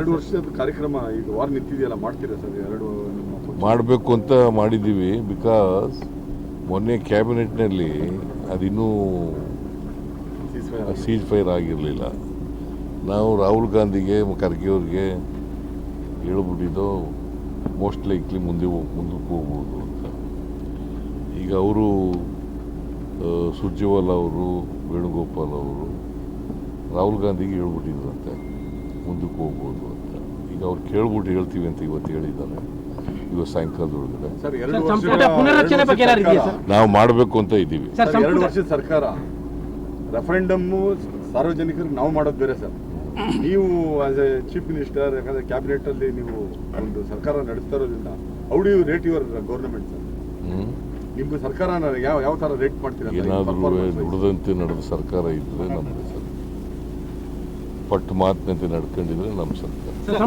2 ವರ್ಷದ ಕಾರ್ಯಕ್ರಮ ಈಗ ವಾರ ನಿಂತಿದೆಯಲ್ಲ, ಮಾಡ್ತೀರಾ ಸರ್? ಮಾಡಬೇಕು ಅಂತ ಮಾಡಿದ್ದೀವಿ. ಬಿಕಾಸ್ ಮೊನ್ನೆ ಕ್ಯಾಬಿನೆಟ್ನಲ್ಲಿ ಅದಿನ್ನೂ ಸೀಜ್ ಫೈರ್ ಆಗಿರಲಿಲ್ಲ. ನಾವು ರಾಹುಲ್ ಗಾಂಧಿಗೆ ಖರ್ಗೆ ಅವ್ರಿಗೆ ಹೇಳ್ಬಿಟ್ಟಿದ್ದು ಮೋಸ್ಟ್ ಲೈಕ್ಲಿ ಮುಂದಕ್ಕೆ ಹೋಗ್ಬೋದು ಅಂತ. ಈಗ ಅವರು ಸುರ್ಜೇವಾಲಾ ಅವರು, ವೇಣುಗೋಪಾಲ್ ಅವರು ರಾಹುಲ್ ಗಾಂಧಿಗೆ ಹೇಳ್ಬಿಟ್ಟಿದ್ರಂತೆ ಮುಂದಕ್ಕೆ ಹೋಗ್ಬೋದು ಅಂತ. ಈಗ ಅವ್ರು ಕೇಳ್ಬಿಟ್ಟು ಹೇಳ್ತೀವಿ ಅಂತ ಇವತ್ತು ಹೇಳಿದ್ದಾರೆ, ಇವತ್ತು ಸಾಯಂಕಾಲದೊಳಗಡೆ. ನಾವು ಮಾಡಬೇಕು ಅಂತ ಇದ್ದೀವಿ. 2 ವರ್ಷದ ಸರ್ಕಾರ ರೆಫರೆಂಡಮ್ಮು ಸಾರ್ವಜನಿಕರಿಗೆ ನಾವು ಮಾಡೋದು ಬೇರೆ ಸರ್. ನೀವು ಆಸ್ ಎ ಚೀಫ್ ಮಿನಿಸ್ಟರ್, ಯಾಕಂದ್ರೆ ಕ್ಯಾಬಿನೆಟ್ ಅಲ್ಲಿ ನೀವು ಒಂದು ಸರ್ಕಾರ ನಡೆಸ್ತಾ ಇರೋದ್ರಿಂದ how do you rate your government sir? ನಿಮ್ಗೆ ಸರ್ಕಾರ ಯಾವ ತರ ರೇಟ್ ಮಾಡ್ತೀರಾ? ಏನಾದರೂ ನುಡಿದಂತೆ ನಡೆದ ಸರ್ಕಾರ ಇದ್ರೆ ನಮ್ದು ಸರ್, ಪಟ್ಟು ಮಾತಿನಂತೆ ನಡ್ಕೊಂಡಿದ್ರೆ ನಮ್ಮ ಸರ್ಕಾರ.